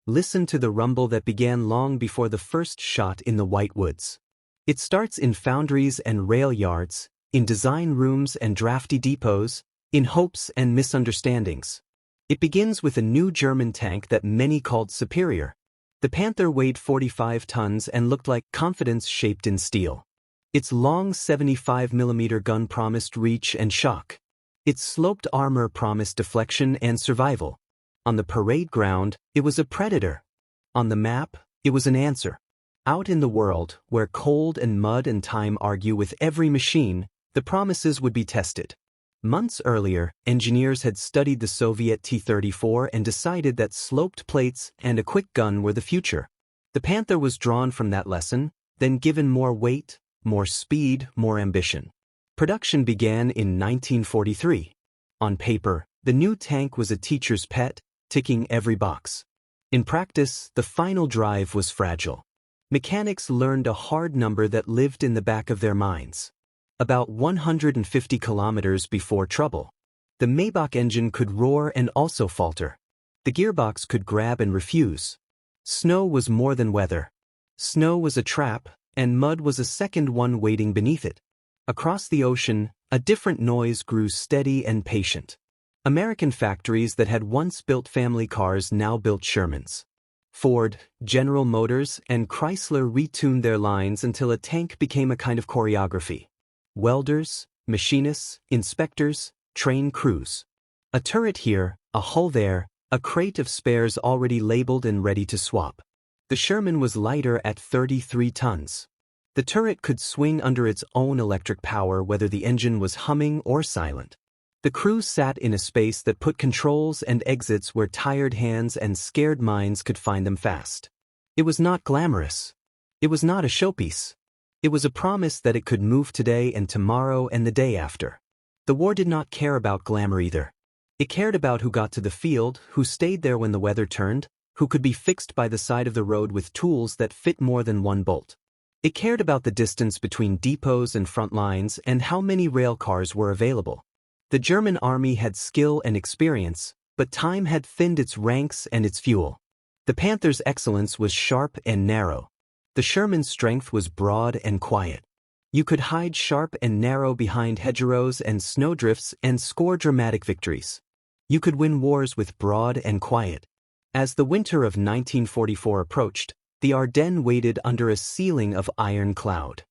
Listen to the rumble that began long before the first shot in the White Woods. It starts in foundries and rail yards, in design rooms and drafty depots, in hopes and misunderstandings. It begins with a new German tank that many called superior. The Panther weighed 45 tons and looked like confidence shaped in steel. Its long 75mm gun promised reach and shock. Its sloped armor promised deflection and survival. On the parade ground, it was a predator. On the map, it was an answer. Out in the world, where cold and mud and time argue with every machine, the promises would be tested. Months earlier, engineers had studied the Soviet T-34 and decided that sloped plates and a quick gun were the future. The Panther was drawn from that lesson, then given more weight, more speed, more ambition. Production began in 1943. On paper, the new tank was a teacher's pet, ticking every box. In practice, the final drive was fragile. Mechanics learned a hard number that lived in the back of their minds. About 150 kilometers before trouble. The Maybach engine could roar and also falter. The gearbox could grab and refuse. Snow was more than weather. Snow was a trap, and mud was a second one waiting beneath it. Across the ocean, a different noise grew steady and patient. American factories that had once built family cars now built Shermans. Ford, General Motors, and Chrysler retuned their lines until a tank became a kind of choreography. Welders, machinists, inspectors, train crews. A turret here, a hull there, a crate of spares already labeled and ready to swap. The Sherman was lighter at 33 tons. The turret could swing under its own electric power whether the engine was humming or silent. The crew sat in a space that put controls and exits where tired hands and scared minds could find them fast. It was not glamorous. It was not a showpiece. It was a promise that it could move today and tomorrow and the day after. The war did not care about glamour either. It cared about who got to the field, who stayed there when the weather turned, who could be fixed by the side of the road with tools that fit more than one bolt. It cared about the distance between depots and front lines and how many rail cars were available. The German army had skill and experience, but time had thinned its ranks and its fuel. The Panther's excellence was sharp and narrow. The Sherman's strength was broad and quiet. You could hide sharp and narrow behind hedgerows and snowdrifts and score dramatic victories. You could win wars with broad and quiet. As the winter of 1944 approached, the Ardennes waited under a ceiling of iron cloud.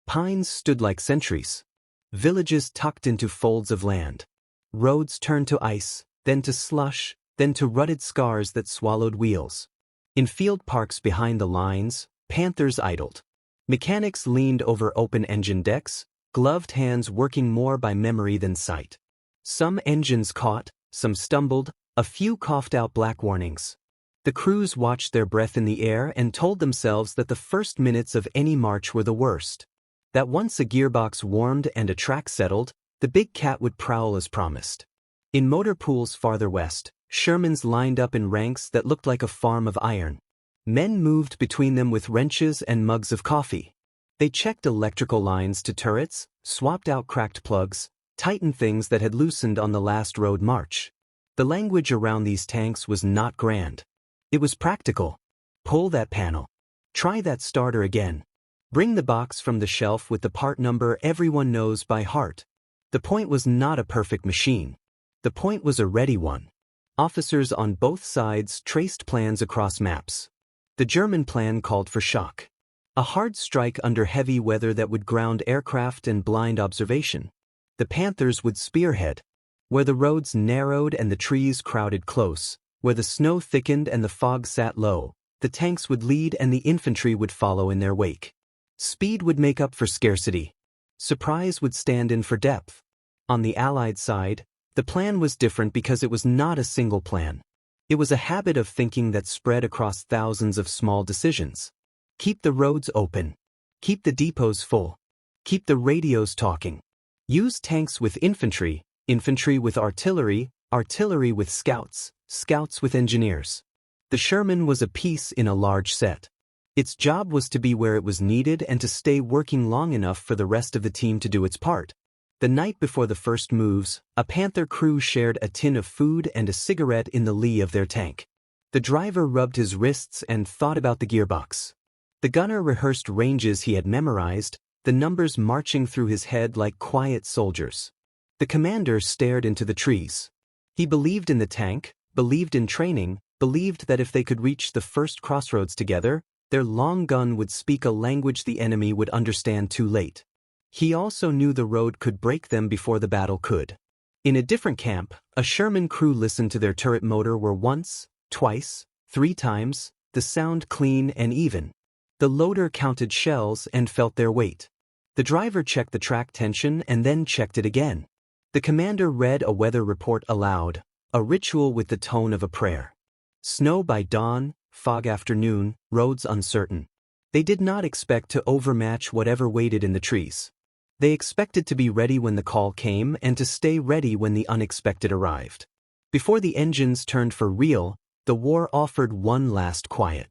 Pines stood like sentries. Villages tucked into folds of land. Roads turned to ice, then to slush, then to rutted scars that swallowed wheels. In field parks behind the lines, Panthers idled. Mechanics leaned over open engine decks, gloved hands working more by memory than sight. Some engines caught, some stumbled, a few coughed out black warnings. The crews watched their breath in the air and told themselves that the first minutes of any march were the worst. That once a gearbox warmed and a track settled, the big cat would prowl as promised. In motor pools farther west, Shermans lined up in ranks that looked like a farm of iron. Men moved between them with wrenches and mugs of coffee. They checked electrical lines to turrets, swapped out cracked plugs, tightened things that had loosened on the last road march. The language around these tanks was not grand. It was practical. Pull that panel. Try that starter again. Bring the box from the shelf with the part number everyone knows by heart. The point was not a perfect machine. The point was a ready one. Officers on both sides traced plans across maps. The German plan called for shock. A hard strike under heavy weather that would ground aircraft and blind observation. The Panthers would spearhead. Where the roads narrowed and the trees crowded close, where the snow thickened and the fog sat low, the tanks would lead and the infantry would follow in their wake. Speed would make up for scarcity. Surprise would stand in for depth. On the Allied side, the plan was different because it was not a single plan. It was a habit of thinking that spread across thousands of small decisions. Keep the roads open. Keep the depots full. Keep the radios talking. Use tanks with infantry, infantry with artillery, artillery with scouts, scouts with engineers. The Sherman was a piece in a large set. Its job was to be where it was needed and to stay working long enough for the rest of the team to do its part. The night before the first moves, a Panther crew shared a tin of food and a cigarette in the lee of their tank. The driver rubbed his wrists and thought about the gearbox. The gunner rehearsed ranges he had memorized, the numbers marching through his head like quiet soldiers. The commander stared into the trees. He believed in the tank, believed in training, believed that if they could reach the first crossroads together, their long gun would speak a language the enemy would understand too late. He also knew the road could break them before the battle could. In a different camp, a Sherman crew listened to their turret motor were once, twice, 3 times, the sound clean and even. The loader counted shells and felt their weight. The driver checked the track tension and then checked it again. The commander read a weather report aloud, a ritual with the tone of a prayer. Snow by dawn, fog afternoon, roads uncertain. They did not expect to overmatch whatever waited in the trees. They expected to be ready when the call came and to stay ready when the unexpected arrived. Before the engines turned for real, the war offered one last quiet.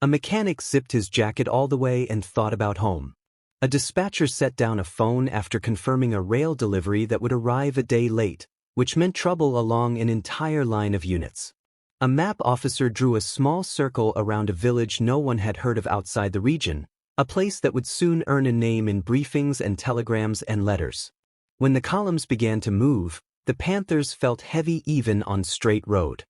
A mechanic zipped his jacket all the way and thought about home. A dispatcher set down a phone after confirming a rail delivery that would arrive a day late, which meant trouble along an entire line of units. A map officer drew a small circle around a village no one had heard of outside the region, a place that would soon earn a name in briefings and telegrams and letters. When the columns began to move, the Panthers felt heavy even on straight road.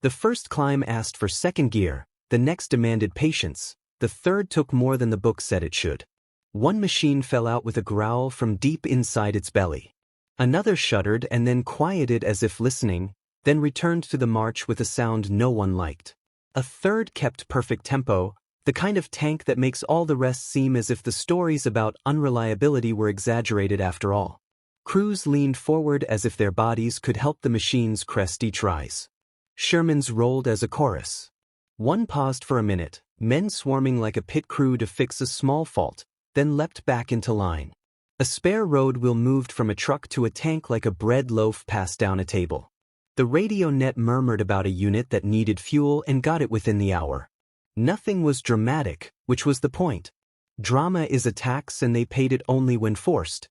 The first climb asked for second gear, the next demanded patience, the third took more than the book said it should. One machine fell out with a growl from deep inside its belly. Another shuddered and then quieted as if listening, then returned to the march with a sound no one liked. A third kept perfect tempo, the kind of tank that makes all the rest seem as if the stories about unreliability were exaggerated after all. Crews leaned forward as if their bodies could help the machines crest each rise. Sherman's rolled as a chorus. One paused for a minute, men swarming like a pit crew to fix a small fault, then leapt back into line. A spare road wheel moved from a truck to a tank like a bread loaf passed down a table. The radio net murmured about a unit that needed fuel and got it within the hour. Nothing was dramatic, which was the point. Drama is a tax and they paid it only when forced.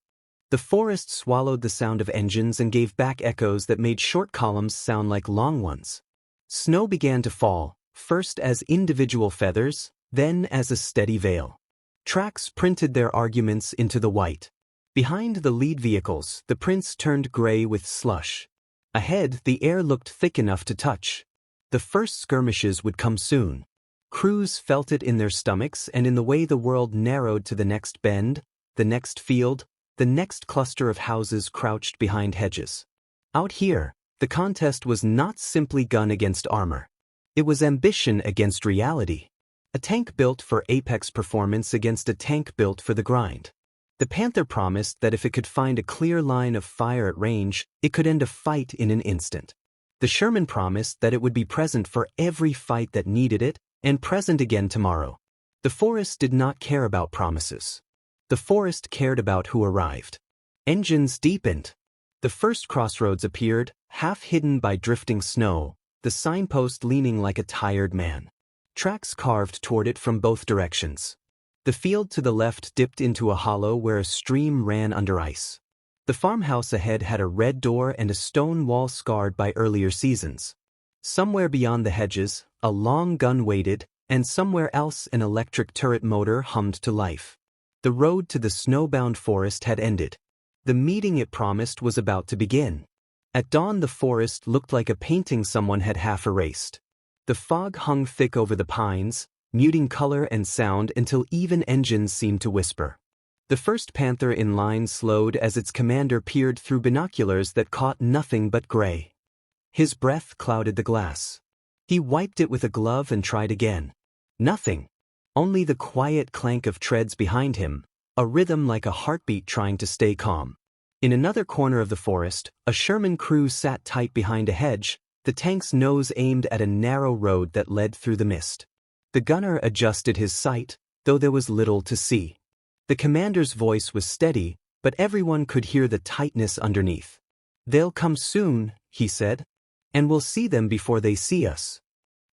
The forest swallowed the sound of engines and gave back echoes that made short columns sound like long ones. Snow began to fall, first as individual feathers, then as a steady veil. Tracks printed their arguments into the white. Behind the lead vehicles, the prints turned gray with slush. Ahead, the air looked thick enough to touch. The first skirmishes would come soon. Crews felt it in their stomachs and in the way the world narrowed to the next bend, the next field, the next cluster of houses crouched behind hedges. Out here, the contest was not simply gun against armor. It was ambition against reality. A tank built for apex performance against a tank built for the grind. The Panther promised that if it could find a clear line of fire at range, it could end a fight in an instant. The Sherman promised that it would be present for every fight that needed it, and present again tomorrow. The forest did not care about promises. The forest cared about who arrived. Engines deepened. The first crossroads appeared, half hidden by drifting snow, the signpost leaning like a tired man. Tracks carved toward it from both directions. The field to the left dipped into a hollow where a stream ran under ice. The farmhouse ahead had a red door and a stone wall scarred by earlier seasons. Somewhere beyond the hedges, a long gun waited, and somewhere else an electric turret motor hummed to life. The road to the snowbound forest had ended. The meeting it promised was about to begin. At dawn the forest looked like a painting someone had half erased. The fog hung thick over the pines, muting color and sound until even engines seemed to whisper. The first Panther in line slowed as its commander peered through binoculars that caught nothing but gray. His breath clouded the glass. He wiped it with a glove and tried again. Nothing. Only the quiet clank of treads behind him, a rhythm like a heartbeat trying to stay calm. In another corner of the forest, a Sherman crew sat tight behind a hedge, the tank's nose aimed at a narrow road that led through the mist. The gunner adjusted his sight, though there was little to see. The commander's voice was steady, but everyone could hear the tightness underneath. "They'll come soon," he said, "and we'll see them before they see us."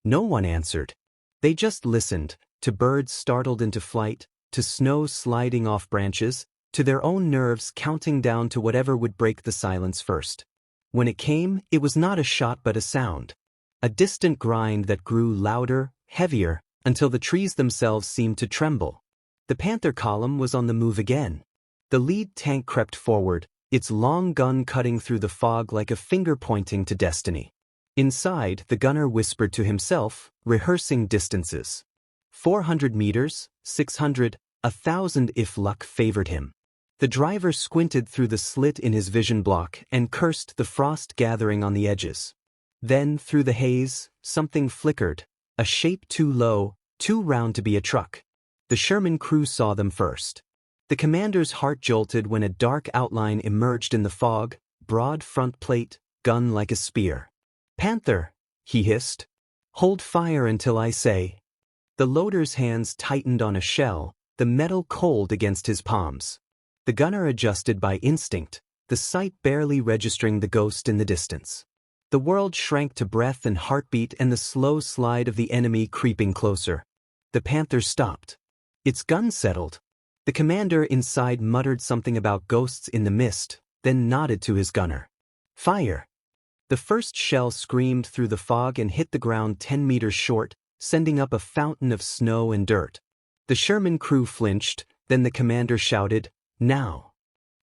No one answered. They just listened, to birds startled into flight, to snow sliding off branches, to their own nerves counting down to whatever would break the silence first. When it came, it was not a shot but a sound. A distant grind that grew louder, heavier, until the trees themselves seemed to tremble. The Panther column was on the move again. The lead tank crept forward, its long gun cutting through the fog like a finger pointing to destiny. Inside, the gunner whispered to himself, rehearsing distances. 400 meters, 600, 1,000 if luck favored him. The driver squinted through the slit in his vision block and cursed the frost gathering on the edges. Then, through the haze, something flickered, a shape too low, too round to be a truck. The Sherman crew saw them first. The commander's heart jolted when a dark outline emerged in the fog, broad front plate, gun like a spear. "Panther," he hissed. "Hold fire until I say." The loader's hands tightened on a shell, the metal cold against his palms. The gunner adjusted by instinct, the sight barely registering the ghost in the distance. The world shrank to breath and heartbeat and the slow slide of the enemy creeping closer. The Panther stopped. Its gun settled. The commander inside muttered something about ghosts in the mist, then nodded to his gunner. "Fire!" The first shell screamed through the fog and hit the ground 10 meters short, sending up a fountain of snow and dirt. The Sherman crew flinched, then the commander shouted, "Now!"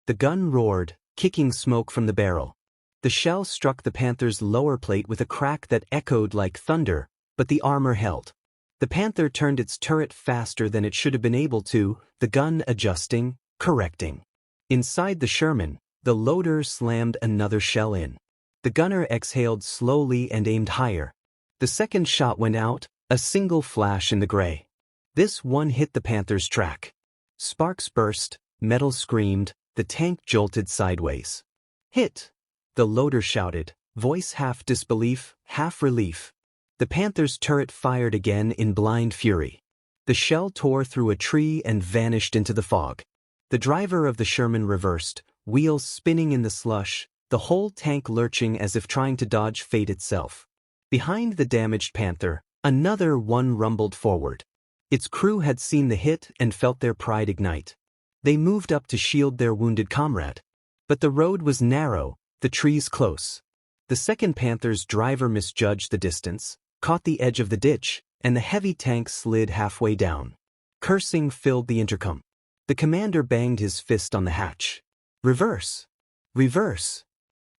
The gun roared, kicking smoke from the barrel. The shell struck the Panther's lower plate with a crack that echoed like thunder, but the armor held. The Panther turned its turret faster than it should have been able to, the gun adjusting, correcting. Inside the Sherman, the loader slammed another shell in. The gunner exhaled slowly and aimed higher. The second shot went out, a single flash in the gray. This one hit the Panther's track. Sparks burst, metal screamed, the tank jolted sideways. "Hit!" the loader shouted, voice half disbelief, half relief. The Panther's turret fired again in blind fury. The shell tore through a tree and vanished into the fog. The driver of the Sherman reversed, wheels spinning in the slush, the whole tank lurching as if trying to dodge fate itself. Behind the damaged Panther, another one rumbled forward. Its crew had seen the hit and felt their pride ignite. They moved up to shield their wounded comrade. But the road was narrow, the trees close. The second Panther's driver misjudged the distance, caught the edge of the ditch, and the heavy tank slid halfway down. Cursing filled the intercom. The commander banged his fist on the hatch. "Reverse! Reverse!"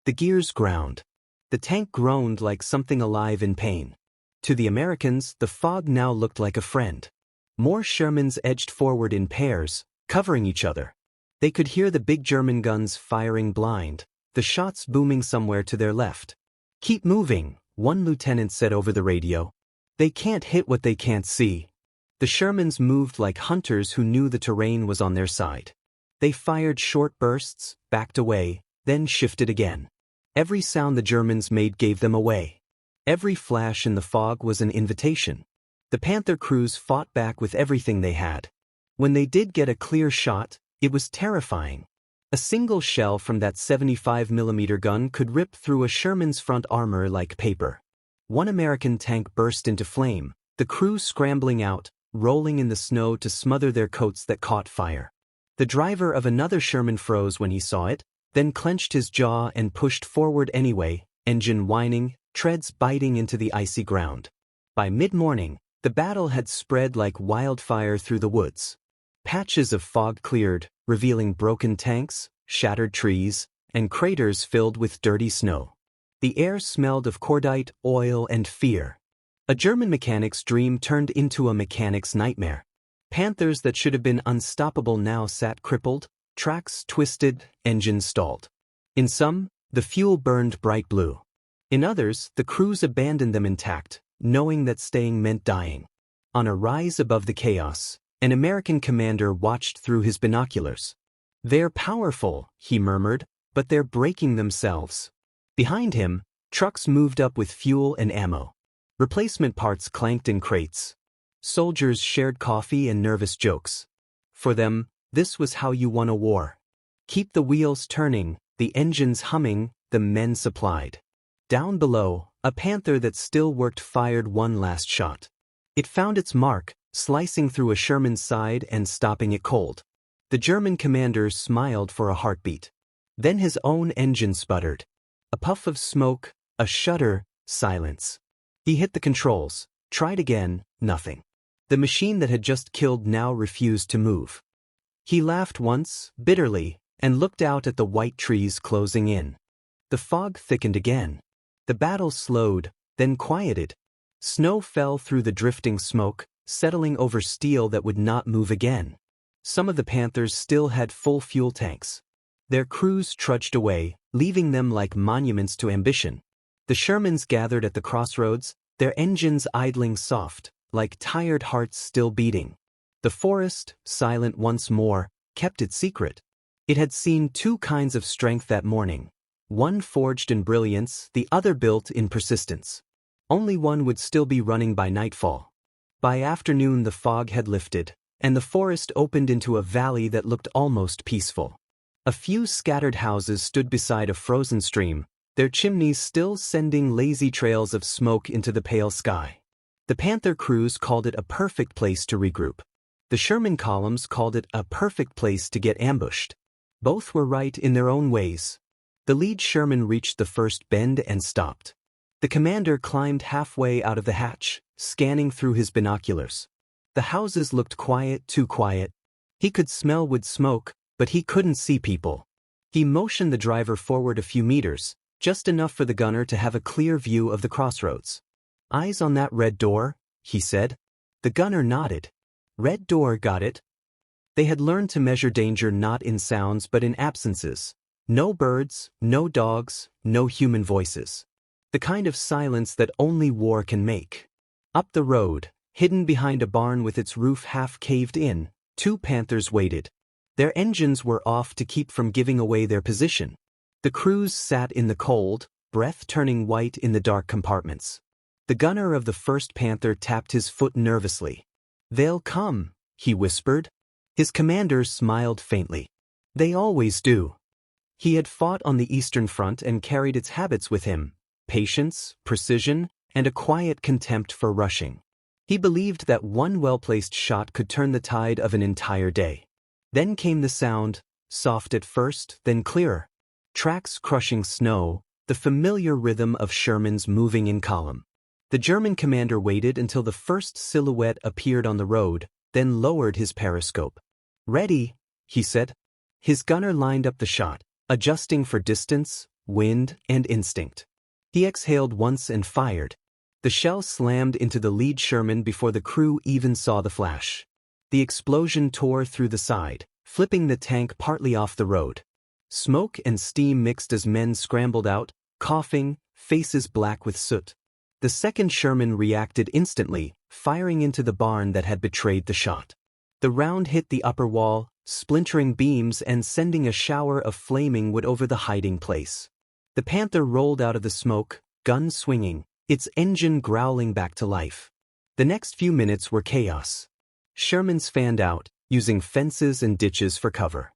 The gears ground. The tank groaned like something alive in pain. To the Americans, the fog now looked like a friend. More Shermans edged forward in pairs, covering each other. They could hear the big German guns firing blind, the shots booming somewhere to their left. "Keep moving," one lieutenant said over the radio. "They can't hit what they can't see." The Shermans moved like hunters who knew the terrain was on their side. They fired short bursts, backed away, then shifted again. Every sound the Germans made gave them away. Every flash in the fog was an invitation. The Panther crews fought back with everything they had. When they did get a clear shot, it was terrifying. A single shell from that 75mm gun could rip through a Sherman's front armor like paper. One American tank burst into flame, the crew scrambling out, rolling in the snow to smother their coats that caught fire. The driver of another Sherman froze when he saw it, then clenched his jaw and pushed forward anyway, engine whining, treads biting into the icy ground. By mid-morning, the battle had spread like wildfire through the woods. Patches of fog cleared, revealing broken tanks, shattered trees, and craters filled with dirty snow. The air smelled of cordite, oil, and fear. A German mechanic's dream turned into a mechanic's nightmare. Panthers that should have been unstoppable now sat crippled, tracks twisted, engines stalled. In some, the fuel burned bright blue. In others, the crews abandoned them intact, knowing that staying meant dying. On a rise above the chaos, an American commander watched through his binoculars. "They're powerful," he murmured, "but they're breaking themselves." Behind him, trucks moved up with fuel and ammo. Replacement parts clanked in crates. Soldiers shared coffee and nervous jokes. For them, this was how you won a war. Keep the wheels turning, the engines humming, the men supplied. Down below, a Panther that still worked fired one last shot. It found its mark, slicing through a Sherman's side and stopping it cold. The German commander smiled for a heartbeat. Then his own engine sputtered. A puff of smoke, a shudder, silence. He hit the controls, tried again, nothing. The machine that had just killed now refused to move. He laughed once, bitterly, and looked out at the white trees closing in. The fog thickened again. The battle slowed, then quieted. Snow fell through the drifting smoke, settling over steel that would not move again. Some of the Panthers still had full fuel tanks. Their crews trudged away, leaving them like monuments to ambition. The Shermans gathered at the crossroads, their engines idling soft, like tired hearts still beating. The forest, silent once more, kept its secret. It had seen two kinds of strength that morning. One forged in brilliance, the other built in persistence. Only one would still be running by nightfall. By afternoon the fog had lifted, and the forest opened into a valley that looked almost peaceful. A few scattered houses stood beside a frozen stream, their chimneys still sending lazy trails of smoke into the pale sky. The Panther crews called it a perfect place to regroup. The Sherman columns called it a perfect place to get ambushed. Both were right in their own ways. The lead Sherman reached the first bend and stopped. The commander climbed halfway out of the hatch, scanning through his binoculars. The houses looked quiet, too quiet. He could smell wood smoke, but he couldn't see people. He motioned the driver forward a few meters, just enough for the gunner to have a clear view of the crossroads. "Eyes on that red door," he said. The gunner nodded. "Red door, got it." They had learned to measure danger not in sounds but in absences. No birds, no dogs, no human voices. The kind of silence that only war can make. Up the road, hidden behind a barn with its roof half caved in, two Panthers waited. Their engines were off to keep from giving away their position. The crews sat in the cold, breath turning white in the dark compartments. The gunner of the first Panther tapped his foot nervously. "They'll come," he whispered. His commander smiled faintly. "They always do." He had fought on the Eastern Front and carried its habits with him: patience, precision, and a quiet contempt for rushing. He believed that one well-placed shot could turn the tide of an entire day. Then came the sound, soft at first, then clearer. Tracks crushing snow, the familiar rhythm of Sherman's moving in column. The German commander waited until the first silhouette appeared on the road, then lowered his periscope. "Ready," he said. His gunner lined up the shot, adjusting for distance, wind, and instinct. He exhaled once and fired. The shell slammed into the lead Sherman before the crew even saw the flash. The explosion tore through the side, flipping the tank partly off the road. Smoke and steam mixed as men scrambled out, coughing, faces black with soot. The second Sherman reacted instantly, firing into the barn that had betrayed the shot. The round hit the upper wall, splintering beams and sending a shower of flaming wood over the hiding place. The Panther rolled out of the smoke, gun swinging, its engine growling back to life. The next few minutes were chaos. Shermans fanned out, using fences and ditches for cover.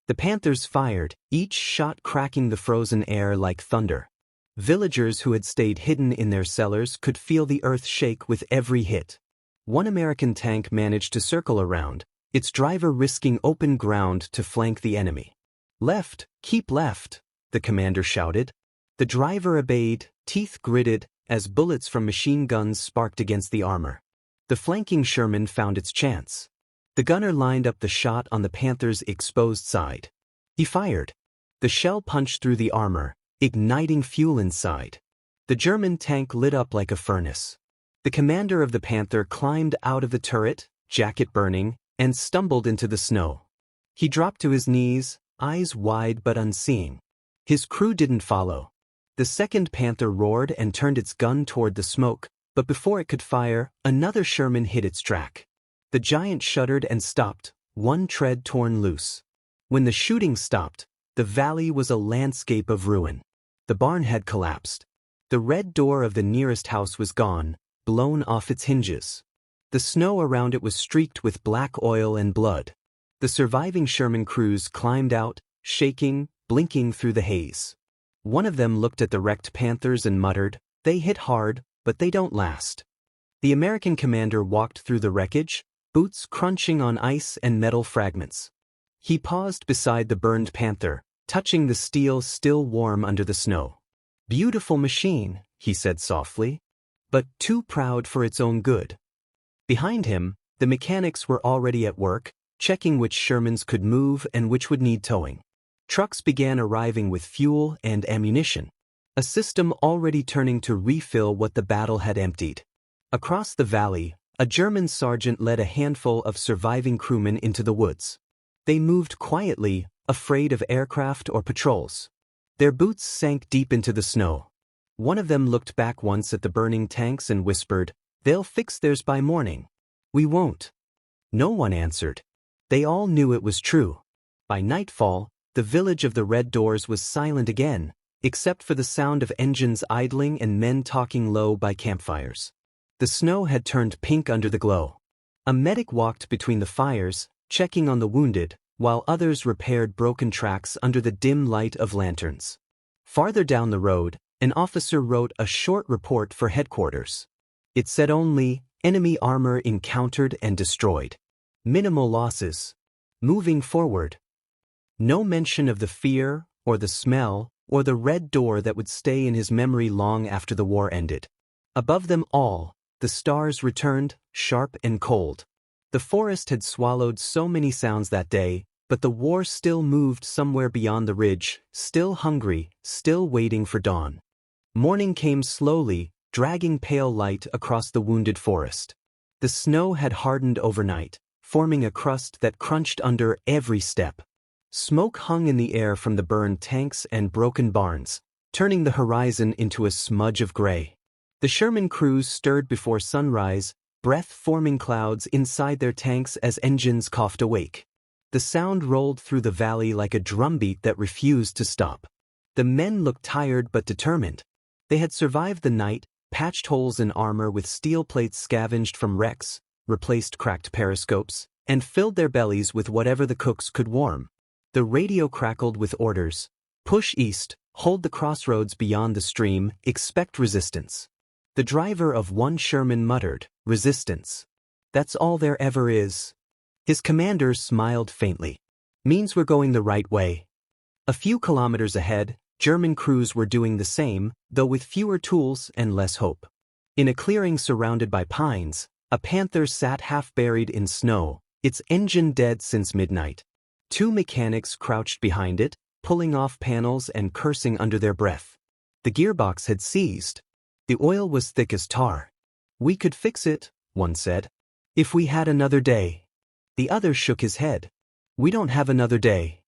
The Panthers fired, each shot cracking the frozen air like thunder. Villagers who had stayed hidden in their cellars could feel the earth shake with every hit. One American tank managed to circle around, its driver risking open ground to flank the enemy. "Left, keep left," the commander shouted. The driver obeyed, teeth gritted, as bullets from machine guns sparked against the armor. The flanking Sherman found its chance. The gunner lined up the shot on the Panther's exposed side. He fired. The shell punched through the armor, igniting fuel inside. The German tank lit up like a furnace. The commander of the Panther climbed out of the turret, jacket burning, and stumbled into the snow. He dropped to his knees, eyes wide but unseeing. His crew didn't follow. The second Panther roared and turned its gun toward the smoke, but before it could fire, another Sherman hit its track. The giant shuddered and stopped, one tread torn loose. When the shooting stopped, the valley was a landscape of ruin. The barn had collapsed. The red door of the nearest house was gone, blown off its hinges. The snow around it was streaked with black oil and blood. The surviving Sherman crews climbed out, shaking, blinking through the haze. One of them looked at the wrecked Panthers and muttered, "They hit hard, but they don't last." The American commander walked through the wreckage, boots crunching on ice and metal fragments. He paused beside the burned Panther, touching the steel still warm under the snow. "Beautiful machine," he said softly. but too proud for its own good. Behind him, the mechanics were already at work, checking which Shermans could move and which would need towing. Trucks began arriving with fuel and ammunition, a system already turning to refill what the battle had emptied. Across the valley, a German sergeant led a handful of surviving crewmen into the woods. They moved quietly, afraid of aircraft or patrols. Their boots sank deep into the snow. One of them looked back once at the burning tanks and whispered, "They'll fix theirs by morning." "We won't." No one answered. They all knew it was true. By nightfall, the village of the Red Doors was silent again, except for the sound of engines idling and men talking low by campfires. The snow had turned pink under the glow. A medic walked between the fires, checking on the wounded, while others repaired broken tracks under the dim light of lanterns. Farther down the road, an officer wrote a short report for headquarters. It said only, "Enemy armor encountered and destroyed. Minimal losses. Moving forward." No mention of the fear, or the smell, or the red door that would stay in his memory long after the war ended. Above them all, the stars returned, sharp and cold. The forest had swallowed so many sounds that day, but the war still moved somewhere beyond the ridge, still hungry, still waiting for dawn. Morning came slowly, dragging pale light across the wounded forest. The snow had hardened overnight, forming a crust that crunched under every step. Smoke hung in the air from the burned tanks and broken barns, turning the horizon into a smudge of gray. The Sherman crews stirred before sunrise, breath-forming clouds inside their tanks as engines coughed awake. The sound rolled through the valley like a drumbeat that refused to stop. The men looked tired but determined. They had survived the night, patched holes in armor with steel plates scavenged from wrecks, replaced cracked periscopes, and filled their bellies with whatever the cooks could warm. The radio crackled with orders. "Push east, hold the crossroads beyond the stream, expect resistance." The driver of one Sherman muttered, "Resistance. That's all there ever is." His commander smiled faintly. "Means we're going the right way." A few kilometers ahead, German crews were doing the same, though with fewer tools and less hope. In a clearing surrounded by pines, a Panther sat half buried in snow, its engine dead since midnight. Two mechanics crouched behind it, pulling off panels and cursing under their breath. The gearbox had seized. The oil was thick as tar. "We could fix it," one said. "If we had another day." The other shook his head. "We don't have another day."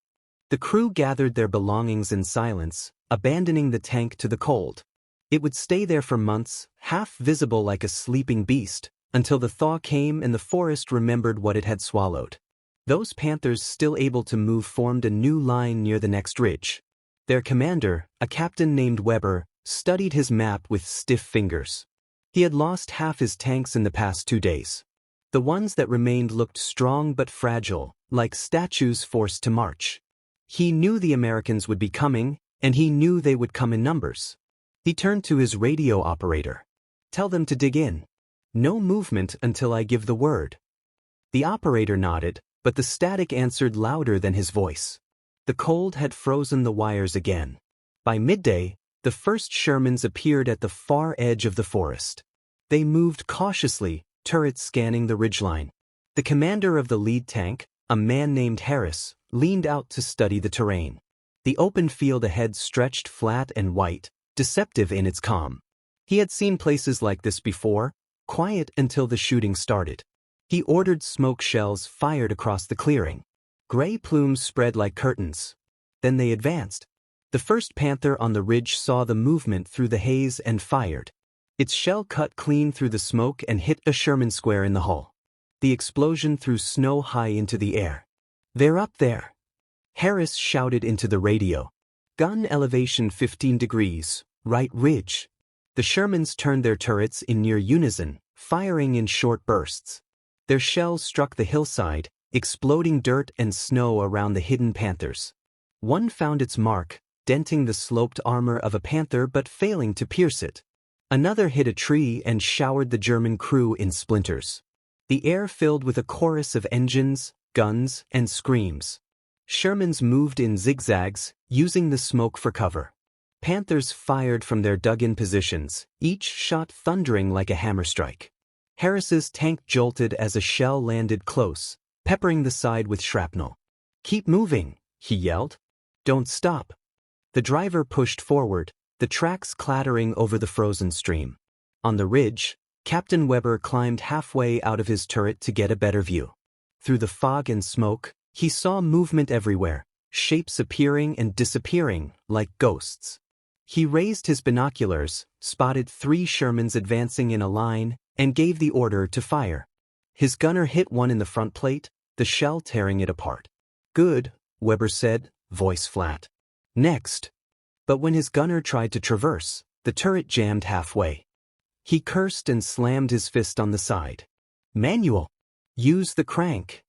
The crew gathered their belongings in silence, abandoning the tank to the cold. It would stay there for months, half visible like a sleeping beast, until the thaw came and the forest remembered what it had swallowed. Those Panthers still able to move formed a new line near the next ridge. Their commander, a captain named Weber, studied his map with stiff fingers. He had lost half his tanks in the past 2 days. The ones that remained looked strong but fragile, like statues forced to march. He knew the Americans would be coming, and he knew they would come in numbers. He turned to his radio operator. "Tell them to dig in. No movement until I give the word." The operator nodded, but the static answered louder than his voice. The cold had frozen the wires again. By midday, the first Shermans appeared at the far edge of the forest. They moved cautiously, turrets scanning the ridgeline. The commander of the lead tank, a man named Harris, leaned out to study the terrain. The open field ahead stretched flat and white, deceptive in its calm. He had seen places like this before, quiet until the shooting started. He ordered smoke shells fired across the clearing. Gray plumes spread like curtains. Then they advanced. The first Panther on the ridge saw the movement through the haze and fired. Its shell cut clean through the smoke and hit a Sherman square in the hull. The explosion threw snow high into the air. "They're up there," Harris shouted into the radio. "Gun elevation 15 degrees, right ridge." The Shermans turned their turrets in near unison, firing in short bursts. Their shells struck the hillside, exploding dirt and snow around the hidden Panthers. One found its mark, denting the sloped armor of a Panther but failing to pierce it. Another hit a tree and showered the German crew in splinters. The air filled with a chorus of engines, guns, and screams. Shermans moved in zigzags, using the smoke for cover. Panthers fired from their dug-in positions, each shot thundering like a hammer strike. Harris's tank jolted as a shell landed close, peppering the side with shrapnel. "Keep moving," he yelled. "Don't stop." The driver pushed forward, the tracks clattering over the frozen stream. On the ridge, Captain Weber climbed halfway out of his turret to get a better view. Through the fog and smoke, he saw movement everywhere, shapes appearing and disappearing like ghosts. He raised his binoculars, spotted 3 Shermans advancing in a line, and gave the order to fire. His gunner hit one in the front plate, the shell tearing it apart. "Good," Weber said, voice flat. "Next." But when his gunner tried to traverse, the turret jammed halfway. He cursed and slammed his fist on the side. "Manual! Use the crank!"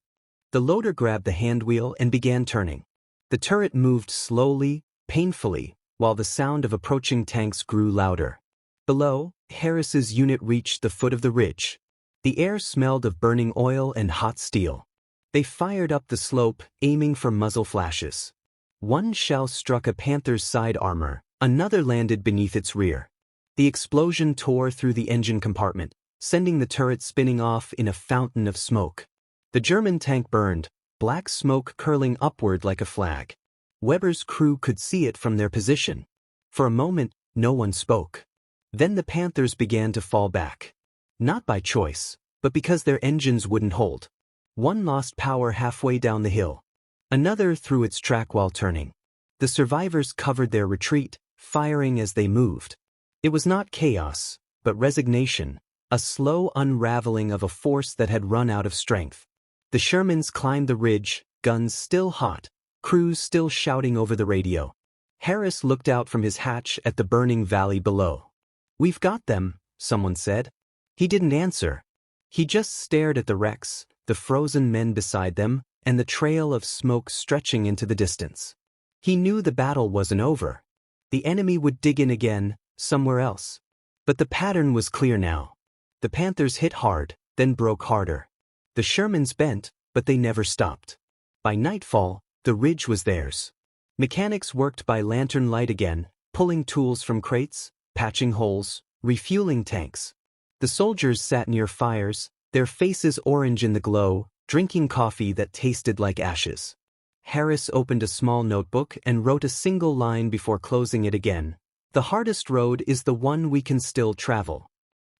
The loader grabbed the handwheel and began turning. The turret moved slowly, painfully, while the sound of approaching tanks grew louder. Below, Harris's unit reached the foot of the ridge. The air smelled of burning oil and hot steel. They fired up the slope, aiming for muzzle flashes. One shell struck a Panther's side armor, another landed beneath its rear. The explosion tore through the engine compartment, sending the turret spinning off in a fountain of smoke. The German tank burned, black smoke curling upward like a flag. Weber's crew could see it from their position. For a moment, no one spoke. Then the Panthers began to fall back. Not by choice, but because their engines wouldn't hold. One lost power halfway down the hill. Another threw its track while turning. The survivors covered their retreat, firing as they moved. It was not chaos, but resignation, a slow unraveling of a force that had run out of strength. The Shermans climbed the ridge, guns still hot, crews still shouting over the radio. Harris looked out from his hatch at the burning valley below. "We've got them," someone said. He didn't answer. He just stared at the wrecks, the frozen men beside them, and the trail of smoke stretching into the distance. He knew the battle wasn't over. The enemy would dig in again, somewhere else. But the pattern was clear now. The Panthers hit hard, then broke harder. The Shermans bent, but they never stopped. By nightfall, the ridge was theirs. Mechanics worked by lantern light again, pulling tools from crates, patching holes, refueling tanks. The soldiers sat near fires, their faces orange in the glow, drinking coffee that tasted like ashes. Harris opened a small notebook and wrote a single line before closing it again. "The hardest road is the one we can still travel."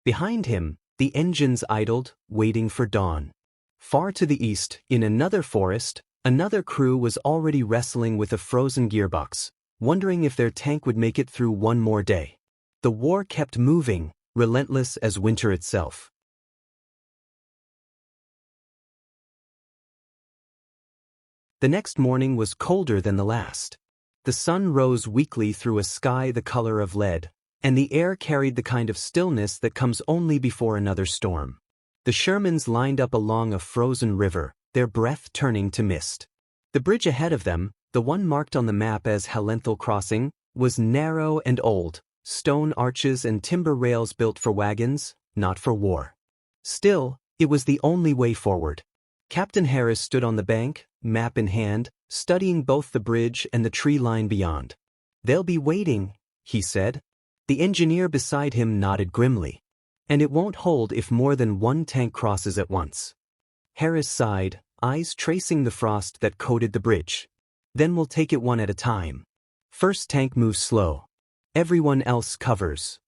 Behind him, the engines idled, waiting for dawn. Far to the east, in another forest, another crew was already wrestling with a frozen gearbox, wondering if their tank would make it through one more day. The war kept moving, relentless as winter itself. The next morning was colder than the last. The sun rose weakly through a sky the color of lead, and the air carried the kind of stillness that comes only before another storm. The Shermans lined up along a frozen river, their breath turning to mist. The bridge ahead of them, the one marked on the map as Hellenthal Crossing, was narrow and old, stone arches and timber rails built for wagons, not for war. Still, it was the only way forward. Captain Harris stood on the bank, map in hand, studying both the bridge and the tree line beyond. "They'll be waiting," he said. The engineer beside him nodded grimly. "And it won't hold if more than one tank crosses at once." Harris sighed, eyes tracing the frost that coated the bridge. "Then we'll take it one at a time. First tank moves slow. Everyone else covers."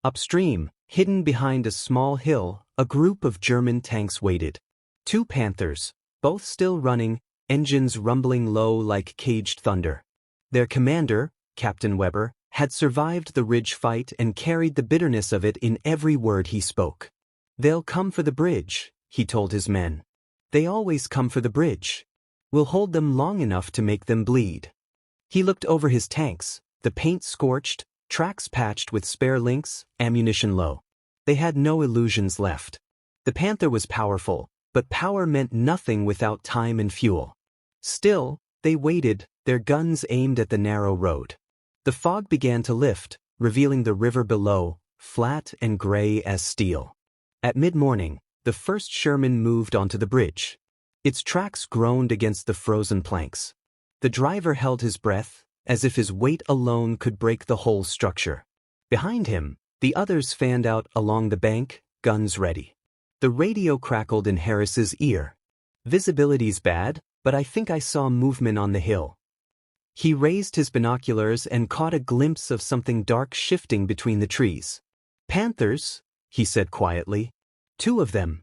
Upstream, hidden behind a small hill, a group of German tanks waited. 2 Panthers, both still running, engines rumbling low like caged thunder. Their commander, Captain Weber, had survived the ridge fight and carried the bitterness of it in every word he spoke. "They'll come for the bridge," he told his men. "They always come for the bridge. We'll hold them long enough to make them bleed." He looked over his tanks, the paint scorched, tracks patched with spare links, ammunition low. They had no illusions left. The Panther was powerful, but power meant nothing without time and fuel. Still, they waited, their guns aimed at the narrow road. The fog began to lift, revealing the river below, flat and gray as steel. At mid-morning, the first Sherman moved onto the bridge. Its tracks groaned against the frozen planks. The driver held his breath, as if his weight alone could break the whole structure. Behind him, the others fanned out along the bank, guns ready. The radio crackled in Harris's ear. "Visibility's bad, but I think I saw movement on the hill." He raised his binoculars and caught a glimpse of something dark shifting between the trees. "Panthers," he said quietly. "Two of them."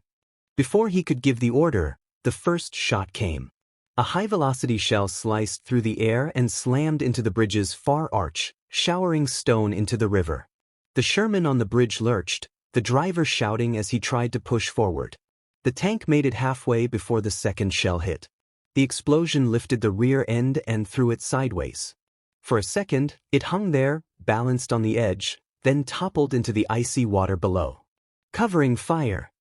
Before he could give the order, the first shot came. A high-velocity shell sliced through the air and slammed into the bridge's far arch, showering stone into the river. The Sherman on the bridge lurched, the driver shouting as he tried to push forward. The tank made it halfway before the second shell hit. The explosion lifted the rear end and threw it sideways. For a second, it hung there, balanced on the edge, then toppled into the icy water below. "Covering fire!"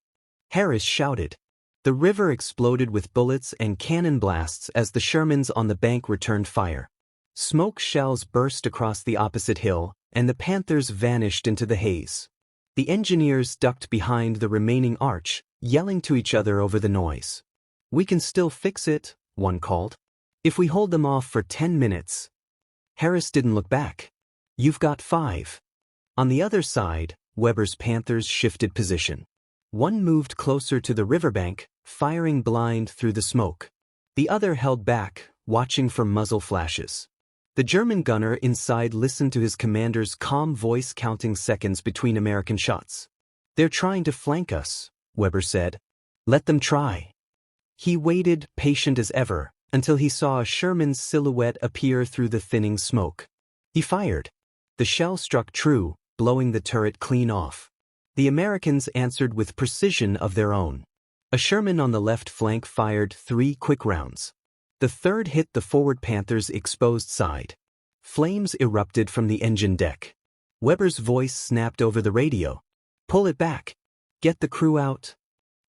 Harris shouted. The river exploded with bullets and cannon blasts as the Shermans on the bank returned fire. Smoke shells burst across the opposite hill, and the Panthers vanished into the haze. The engineers ducked behind the remaining arch, yelling to each other over the noise. "We can still fix it," one called. "If we hold them off for 10 minutes. Harris didn't look back. "You've got 5. On the other side, Weber's Panthers shifted position. One moved closer to the riverbank, firing blind through the smoke. The other held back, watching for muzzle flashes. The German gunner inside listened to his commander's calm voice counting seconds between American shots. "They're trying to flank us," Weber said. "Let them try." He waited, patient as ever, until he saw a Sherman's silhouette appear through the thinning smoke. He fired. The shell struck true, blowing the turret clean off. The Americans answered with precision of their own. A Sherman on the left flank fired 3 quick rounds. The third hit the forward Panther's exposed side. Flames erupted from the engine deck. Weber's voice snapped over the radio. "Pull it back. Get the crew out."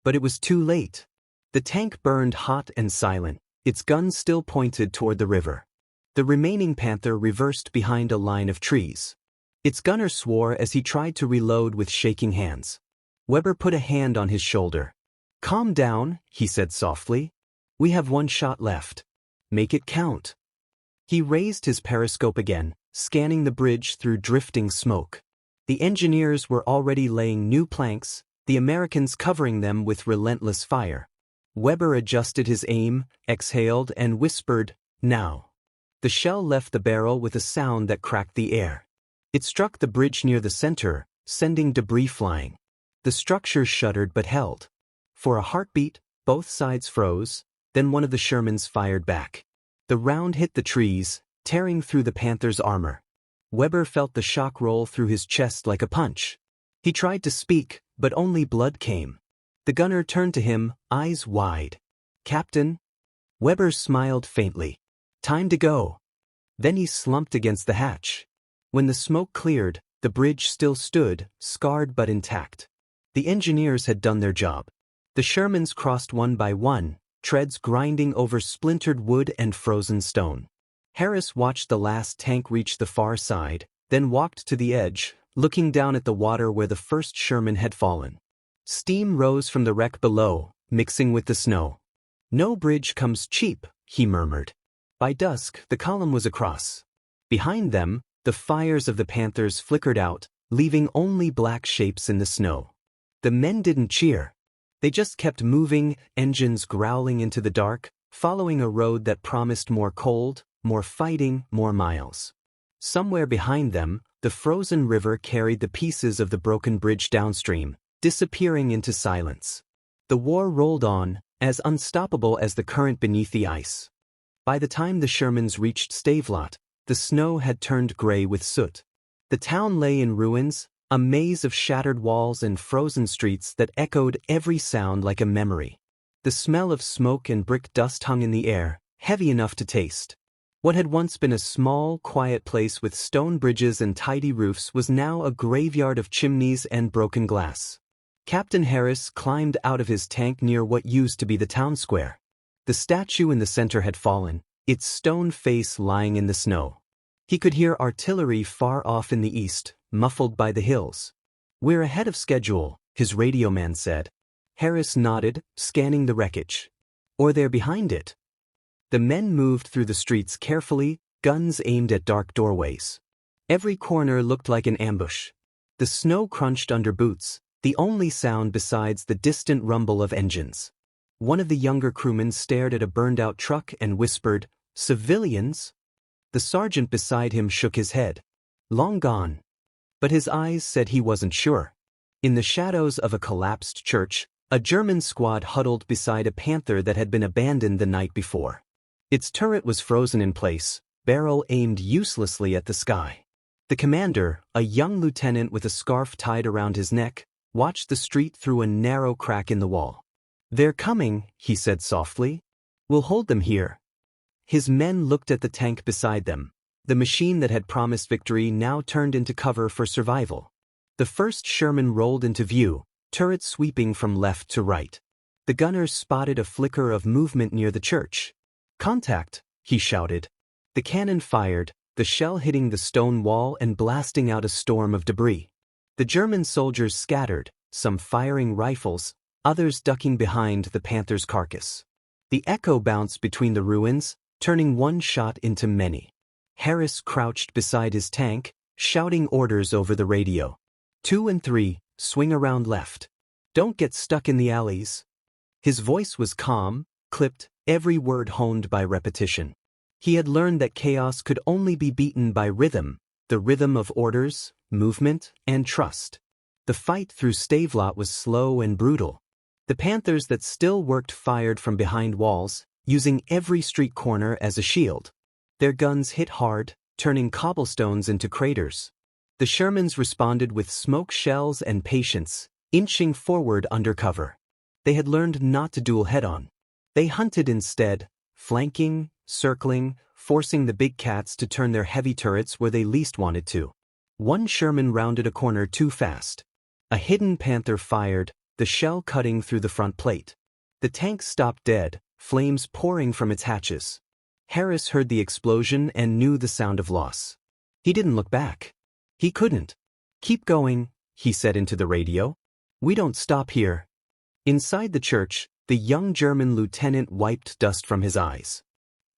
But it was too late. The tank burned hot and silent, its guns still pointed toward the river. The remaining Panther reversed behind a line of trees. Its gunner swore as he tried to reload with shaking hands. Weber put a hand on his shoulder. "Calm down," he said softly. "We have 1 shot left. Make it count." He raised his periscope again, scanning the bridge through drifting smoke. The engineers were already laying new planks, the Americans covering them with relentless fire. Weber adjusted his aim, exhaled, and whispered, "Now." The shell left the barrel with a sound that cracked the air. It struck the bridge near the center, sending debris flying. The structure shuddered but held. For a heartbeat, both sides froze, then one of the Shermans fired back. The round hit the trees, tearing through the Panther's armor. Weber felt the shock roll through his chest like a punch. He tried to speak, but only blood came. The gunner turned to him, eyes wide. "Captain?" Weber smiled faintly. "Time to go." Then he slumped against the hatch. When the smoke cleared, the bridge still stood, scarred but intact. The engineers had done their job. The Shermans crossed one by one, treads grinding over splintered wood and frozen stone. Harris watched the last tank reach the far side, then walked to the edge, looking down at the water where the first Sherman had fallen. Steam rose from the wreck below, mixing with the snow. "No bridge comes cheap," he murmured. By dusk, the column was across. Behind them, the fires of the Panthers flickered out, leaving only black shapes in the snow. The men didn't cheer. They just kept moving, engines growling into the dark, following a road that promised more cold, more fighting, more miles. Somewhere behind them, the frozen river carried the pieces of the broken bridge downstream, disappearing into silence. The war rolled on, as unstoppable as the current beneath the ice. By the time the Shermans reached Stavelot, the snow had turned gray with soot. The town lay in ruins, a maze of shattered walls and frozen streets that echoed every sound like a memory. The smell of smoke and brick dust hung in the air, heavy enough to taste. What had once been a small, quiet place with stone bridges and tidy roofs was now a graveyard of chimneys and broken glass. Captain Harris climbed out of his tank near what used to be the town square. The statue in the center had fallen, its stone face lying in the snow. He could hear artillery far off in the east, muffled by the hills. "We're ahead of schedule," his radio man said. Harris nodded, scanning the wreckage. "Or they're behind it." The men moved through the streets carefully, guns aimed at dark doorways. Every corner looked like an ambush. The snow crunched under boots, the only sound besides the distant rumble of engines. One of the younger crewmen stared at a burned-out truck and whispered, "Civilians?" The sergeant beside him shook his head. "Long gone." But his eyes said he wasn't sure. In the shadows of a collapsed church, a German squad huddled beside a Panther that had been abandoned the night before. Its turret was frozen in place, barrel aimed uselessly at the sky. The commander, a young lieutenant with a scarf tied around his neck, watched the street through a narrow crack in the wall. "They're coming," he said softly. "We'll hold them here." His men looked at the tank beside them. The machine that had promised victory now turned into cover for survival. The first Sherman rolled into view, turret sweeping from left to right. The gunners spotted a flicker of movement near the church. "Contact!" he shouted. The cannon fired, the shell hitting the stone wall and blasting out a storm of debris. The German soldiers scattered, some firing rifles, others ducking behind the Panther's carcass. The echo bounced between the ruins, turning one shot into many. Harris crouched beside his tank, shouting orders over the radio. 2 and 3, swing around left. Don't get stuck in the alleys. His voice was calm, clipped, every word honed by repetition. He had learned that chaos could only be beaten by rhythm, the rhythm of orders, movement, and trust. The fight through Stavelot was slow and brutal. The Panthers that still worked fired from behind walls, using every street corner as a shield. Their guns hit hard, turning cobblestones into craters. The Shermans responded with smoke shells and patience, inching forward under cover. They had learned not to duel head-on. They hunted instead, flanking, circling, forcing the big cats to turn their heavy turrets where they least wanted to. One Sherman rounded a corner too fast. A hidden Panther fired, the shell cutting through the front plate. The tank stopped dead, flames pouring from its hatches. Harris heard the explosion and knew the sound of loss. He didn't look back. He couldn't. "Keep going," he said into the radio. "We don't stop here." Inside the church, the young German lieutenant wiped dust from his eyes.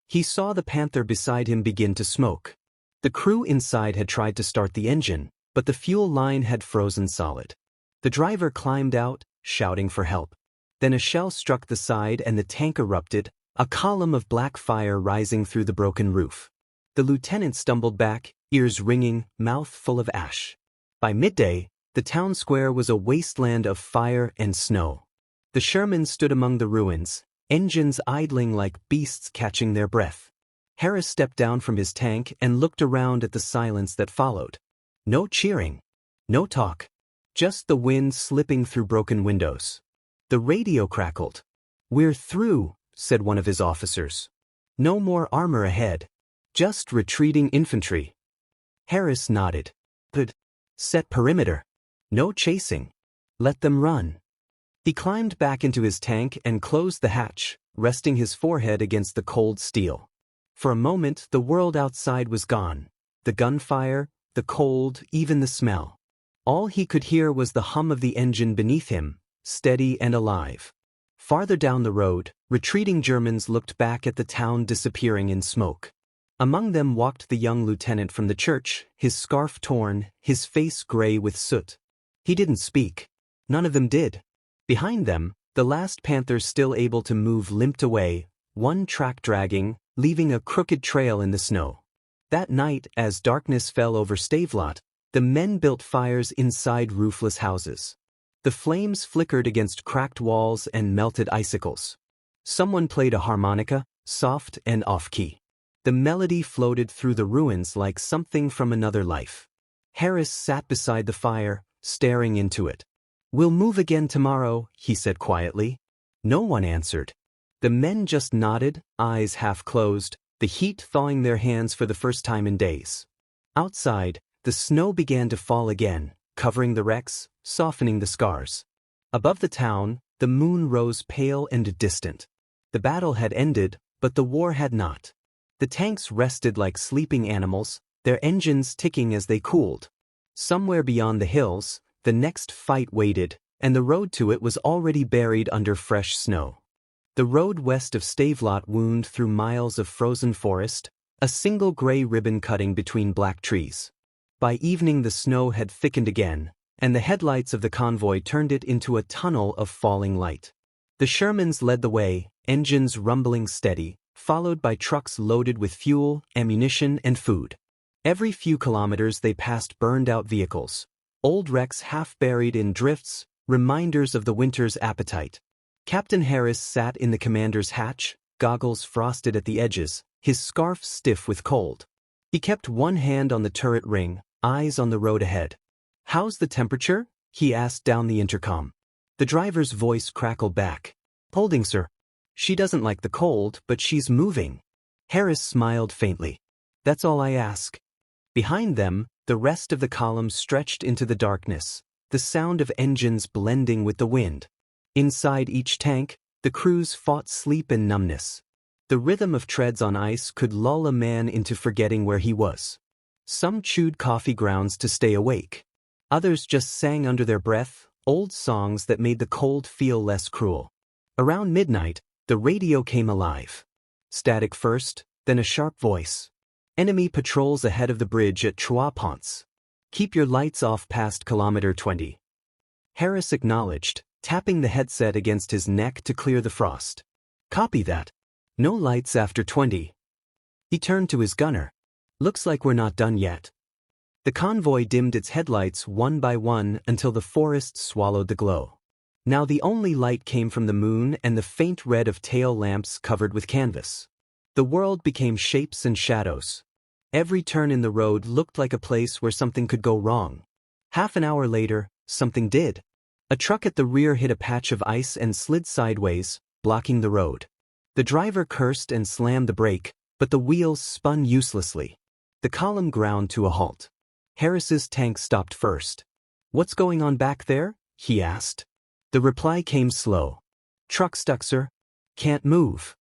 He saw the Panther beside him begin to smoke. The crew inside had tried to start the engine, but the fuel line had frozen solid. The driver climbed out, shouting for help. Then a shell struck the side and the tank erupted, a column of black fire rising through the broken roof. The lieutenant stumbled back, ears ringing, mouth full of ash. By midday, the town square was a wasteland of fire and snow. The Sherman stood among the ruins, engines idling like beasts catching their breath. Harris stepped down from his tank and looked around at the silence that followed. No cheering. No talk. Just the wind slipping through broken windows. The radio crackled. "We're through," said one of his officers. "No more armor ahead. Just retreating infantry." Harris nodded. "Good. Set perimeter. No chasing. Let them run." He climbed back into his tank and closed the hatch, resting his forehead against the cold steel. For a moment, the world outside was gone. The gunfire, the cold, even the smell. All he could hear was the hum of the engine beneath him, steady and alive. Farther down the road, retreating Germans looked back at the town disappearing in smoke. Among them walked the young lieutenant from the church, his scarf torn, his face gray with soot. He didn't speak. None of them did. Behind them, the last Panther still able to move limped away, one track dragging, leaving a crooked trail in the snow. That night, as darkness fell over Stavelot, the men built fires inside roofless houses. The flames flickered against cracked walls and melted icicles. Someone played a harmonica, soft and off-key. The melody floated through the ruins like something from another life. Harris sat beside the fire, staring into it. "We'll move again tomorrow," he said quietly. No one answered. The men just nodded, eyes half closed, the heat thawing their hands for the first time in days. Outside, the snow began to fall again, covering the wrecks, softening the scars. Above the town, the moon rose pale and distant. The battle had ended, but the war had not. The tanks rested like sleeping animals, their engines ticking as they cooled. Somewhere beyond the hills, the next fight waited, and the road to it was already buried under fresh snow. The road west of Stavelot wound through miles of frozen forest, a single gray ribbon cutting between black trees. By evening the snow had thickened again, and the headlights of the convoy turned it into a tunnel of falling light. The Shermans led the way, engines rumbling steady, followed by trucks loaded with fuel, ammunition, and food. Every few kilometers they passed burned-out vehicles, old wrecks half buried in drifts, reminders of the winter's appetite. Captain Harris sat in the commander's hatch, goggles frosted at the edges, his scarf stiff with cold. He kept one hand on the turret ring, eyes on the road ahead. "How's the temperature?" he asked down the intercom. The driver's voice crackled back. "Holding, sir. She doesn't like the cold, but she's moving." Harris smiled faintly. "That's all I ask." Behind them, the rest of the column stretched into the darkness, the sound of engines blending with the wind. Inside each tank, the crews fought sleep and numbness. The rhythm of treads on ice could lull a man into forgetting where he was. Some chewed coffee grounds to stay awake. Others just sang under their breath, old songs that made the cold feel less cruel. Around midnight, the radio came alive. Static first, then a sharp voice. "Enemy patrols ahead of the bridge at Trois Ponts. Keep your lights off past kilometer 20. Harris acknowledged, tapping the headset against his neck to clear the frost. "Copy that. No lights after 20. He turned to his gunner. "Looks like we're not done yet." The convoy dimmed its headlights one by one until the forest swallowed the glow. Now the only light came from the moon and the faint red of tail lamps covered with canvas. The world became shapes and shadows. Every turn in the road looked like a place where something could go wrong. Half an hour later, something did. A truck at the rear hit a patch of ice and slid sideways, blocking the road. The driver cursed and slammed the brake, but the wheels spun uselessly. The column ground to a halt. Harris's tank stopped first. "What's going on back there?" he asked. The reply came slow. "Truck stuck, sir. Can't move."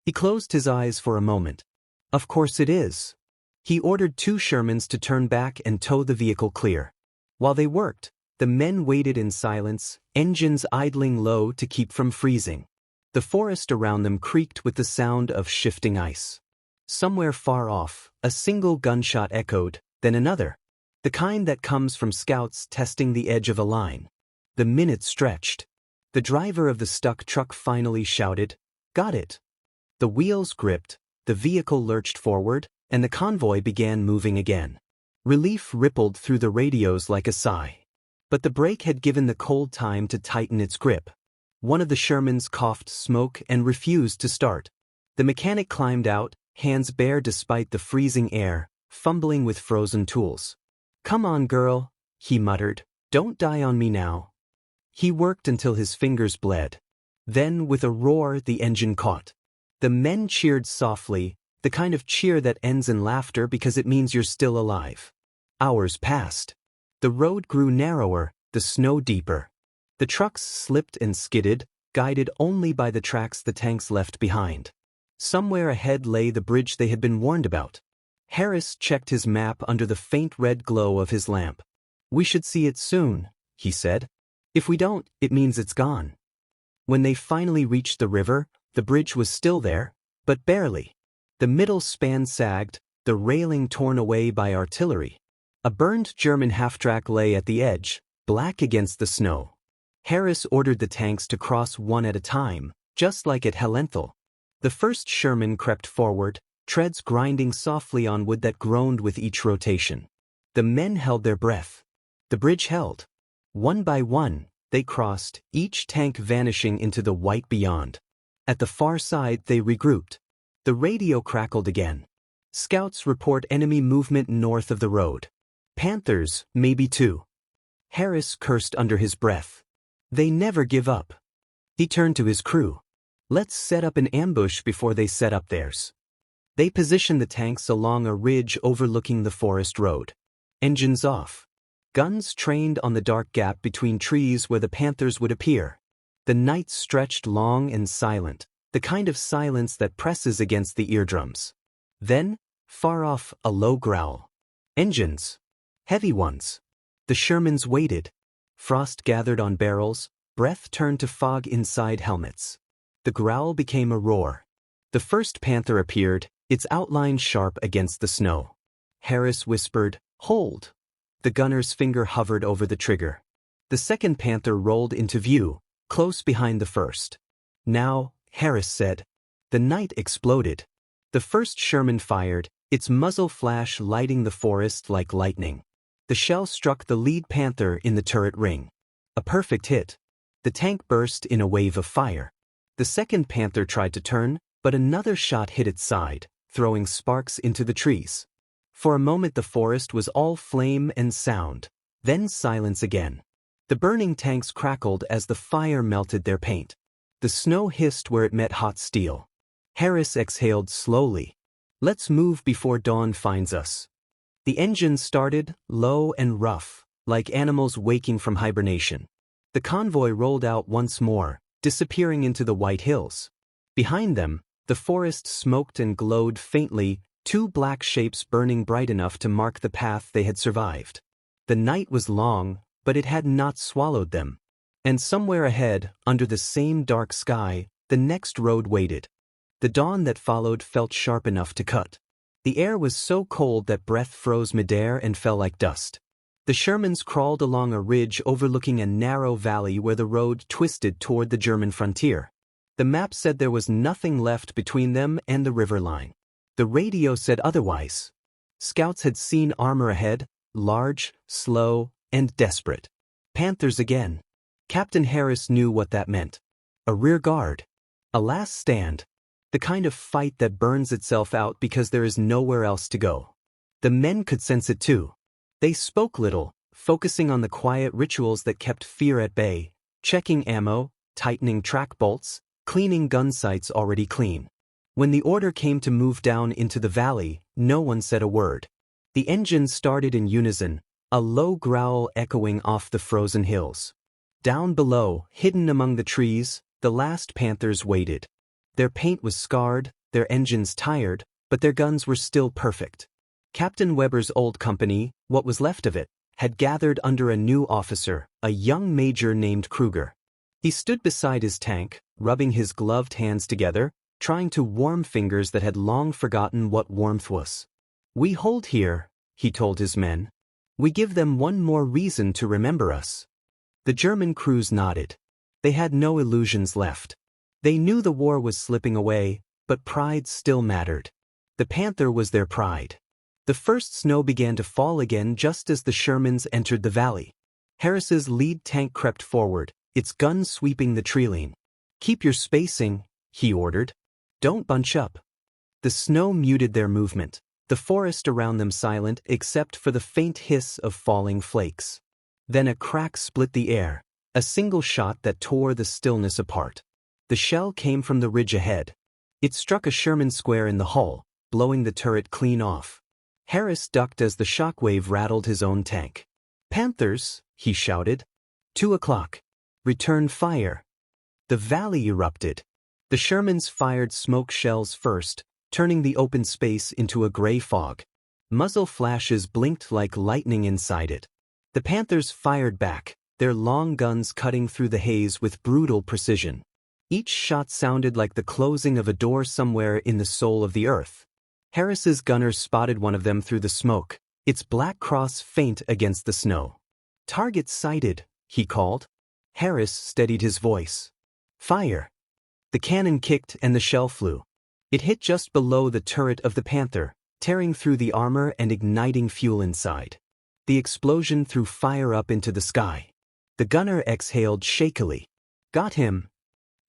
He closed his eyes for a moment. "Of course it is." He ordered 2 Shermans to turn back and tow the vehicle clear. While they worked, the men waited in silence, engines idling low to keep from freezing. The forest around them creaked with the sound of shifting ice. Somewhere far off, a single gunshot echoed, then another. The kind that comes from scouts testing the edge of a line. The minutes stretched. The driver of the stuck truck finally shouted, "Got it." The wheels gripped, the vehicle lurched forward, and the convoy began moving again. Relief rippled through the radios like a sigh. But the brake had given the cold time to tighten its grip. One of the Shermans coughed smoke and refused to start. The mechanic climbed out, hands bare despite the freezing air, fumbling with frozen tools. "Come on, girl," he muttered, "don't die on me now." He worked until his fingers bled. Then, with a roar, the engine caught. The men cheered softly, the kind of cheer that ends in laughter because it means you're still alive. Hours passed. The road grew narrower, the snow deeper. The trucks slipped and skidded, guided only by the tracks the tanks left behind. Somewhere ahead lay the bridge they had been warned about. Harris checked his map under the faint red glow of his lamp. "We should see it soon," he said. "If we don't, it means it's gone." When they finally reached the river, the bridge was still there, but barely. The middle span sagged, the railing torn away by artillery. A burned German half-track lay at the edge, black against the snow. Harris ordered the tanks to cross one at a time, just like at Hellenthal. The first Sherman crept forward, treads grinding softly on wood that groaned with each rotation. The men held their breath. The bridge held. One by one, they crossed, each tank vanishing into the white beyond. At the far side they regrouped. The radio crackled again. "Scouts report enemy movement north of the road. Panthers, maybe 2. Harris cursed under his breath. They never give up. He turned to his crew. "Let's set up an ambush before they set up theirs." They positioned the tanks along a ridge overlooking the forest road. Engines off. Guns trained on the dark gap between trees where the Panthers would appear. The night stretched long and silent, the kind of silence that presses against the eardrums. Then, far off, a low growl. Engines. Heavy ones. The Shermans waited. Frost gathered on barrels, breath turned to fog inside helmets. The growl became a roar. The first Panther appeared, its outline sharp against the snow. Harris whispered, "Hold." The gunner's finger hovered over the trigger. The second Panther rolled into view, close behind the first. "Now," Harris said. The night exploded. The first Sherman fired, its muzzle flash lighting the forest like lightning. The shell struck the lead Panther in the turret ring. A perfect hit. The tank burst in a wave of fire. The second Panther tried to turn, but another shot hit its side, throwing sparks into the trees. For a moment the forest was all flame and sound, then silence again. The burning tanks crackled as the fire melted their paint. The snow hissed where it met hot steel. Harris exhaled slowly. "Let's move before dawn finds us." The engine started, low and rough, like animals waking from hibernation. The convoy rolled out once more, disappearing into the white hills. Behind them, the forest smoked and glowed faintly, two black shapes burning bright enough to mark the path they had survived. The night was long, but it had not swallowed them. And somewhere ahead, under the same dark sky, the next road waited. The dawn that followed felt sharp enough to cut. The air was so cold that breath froze midair and fell like dust. The Shermans crawled along a ridge overlooking a narrow valley where the road twisted toward the German frontier. The map said there was nothing left between them and the river line. The radio said otherwise. Scouts had seen armor ahead, large, slow, and desperate. Panthers again. Captain Harris knew what that meant. A rear guard. A last stand. The kind of fight that burns itself out because there is nowhere else to go. The men could sense it too. They spoke little, focusing on the quiet rituals that kept fear at bay, checking ammo, tightening track bolts, cleaning gun sights already clean. When the order came to move down into the valley, no one said a word. The engine started in unison, a low growl echoing off the frozen hills. Down below, hidden among the trees, the last Panthers waited. Their paint was scarred, their engines tired, but their guns were still perfect. Captain Weber's old company, what was left of it, had gathered under a new officer, a young major named Kruger. He stood beside his tank, rubbing his gloved hands together, trying to warm fingers that had long forgotten what warmth was. "We hold here," he told his men. "We give them one more reason to remember us." The German crews nodded. They had no illusions left. They knew the war was slipping away, but pride still mattered. The Panther was their pride. The first snow began to fall again just as the Shermans entered the valley. Harris's lead tank crept forward, its gun sweeping the treeline. "Keep your spacing," he ordered. "Don't bunch up." The snow muted their movement, the forest around them silent except for the faint hiss of falling flakes. Then a crack split the air, a single shot that tore the stillness apart. The shell came from the ridge ahead. It struck a Sherman square in the hull, blowing the turret clean off. Harris ducked as the shockwave rattled his own tank. "Panthers," he shouted. 2:00. "Return fire." The valley erupted. The Shermans fired smoke shells first, turning the open space into a gray fog. Muzzle flashes blinked like lightning inside it. The Panthers fired back, their long guns cutting through the haze with brutal precision. Each shot sounded like the closing of a door somewhere in the soul of the earth. Harris's gunners spotted one of them through the smoke, its black cross faint against the snow. "Target sighted," he called. Harris steadied his voice. "Fire." The cannon kicked and the shell flew. It hit just below the turret of the Panther, tearing through the armor and igniting fuel inside. The explosion threw fire up into the sky. The gunner exhaled shakily. "Got him."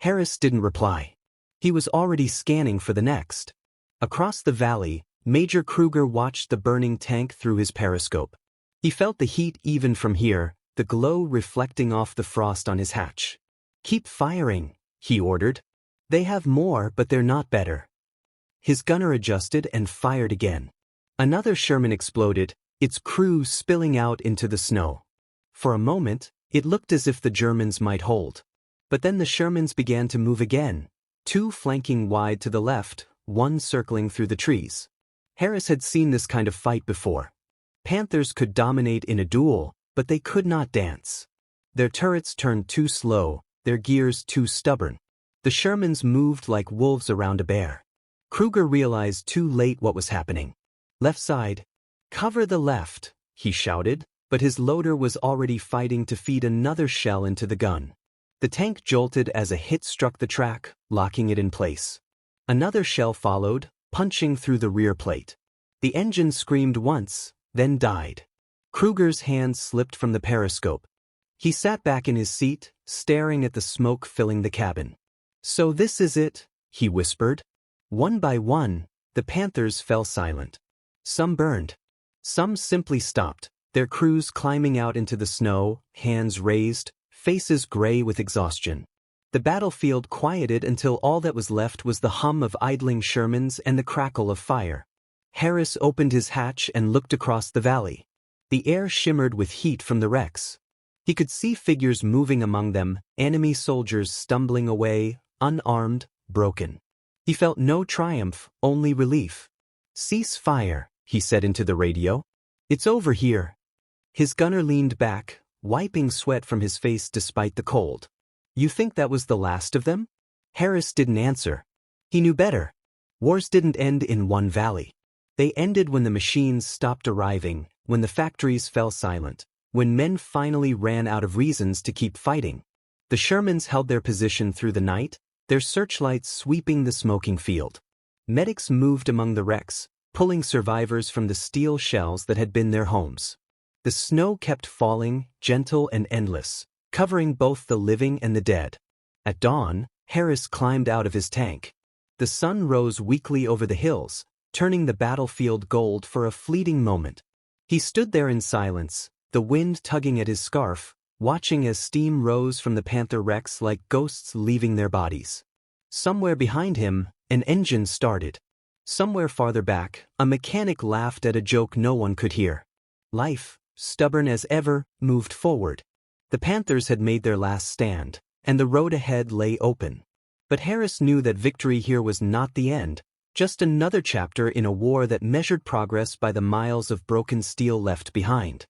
Harris didn't reply. He was already scanning for the next. Across the valley, Major Kruger watched the burning tank through his periscope. He felt the heat even from here, the glow reflecting off the frost on his hatch. "Keep firing," he ordered. "They have more, but they're not better." His gunner adjusted and fired again. Another Sherman exploded, its crew spilling out into the snow. For a moment, it looked as if the Germans might hold. But then the Shermans began to move again, two flanking wide to the left, one circling through the trees. Harris had seen this kind of fight before. Panthers could dominate in a duel, but they could not dance. Their turrets turned too slow, their gears too stubborn. The Shermans moved like wolves around a bear. Kruger realized too late what was happening. Left side. Cover the left, he shouted, but his loader was already fighting to feed another shell into the gun. The tank jolted as a hit struck the track, locking it in place. Another shell followed, punching through the rear plate. The engine screamed once, then died. Kruger's hand slipped from the periscope. He sat back in his seat, staring at the smoke filling the cabin. "So this is it," he whispered. One by one, the Panthers fell silent. Some burned. Some simply stopped, their crews climbing out into the snow, hands raised, faces gray with exhaustion. The battlefield quieted until all that was left was the hum of idling Shermans and the crackle of fire. Harris opened his hatch and looked across the valley. The air shimmered with heat from the wrecks. He could see figures moving among them, enemy soldiers stumbling away, unarmed, broken. He felt no triumph, only relief. "Cease fire," he said into the radio. "It's over here." His gunner leaned back, wiping sweat from his face despite the cold. "You think that was the last of them?" Harris didn't answer. He knew better. Wars didn't end in one valley. They ended when the machines stopped arriving, when the factories fell silent, when men finally ran out of reasons to keep fighting. The Shermans held their position through the night, their searchlights sweeping the smoking field. Medics moved among the wrecks, pulling survivors from the steel shells that had been their homes. The snow kept falling, gentle and endless, covering both the living and the dead. At dawn, Harris climbed out of his tank. The sun rose weakly over the hills, turning the battlefield gold for a fleeting moment. He stood there in silence, the wind tugging at his scarf, watching as steam rose from the Panther wrecks like ghosts leaving their bodies. Somewhere behind him, an engine started. Somewhere farther back, a mechanic laughed at a joke no one could hear. Life, stubborn as ever, moved forward. The Panthers had made their last stand, and the road ahead lay open. But Harris knew that victory here was not the end, just another chapter in a war that measured progress by the miles of broken steel left behind.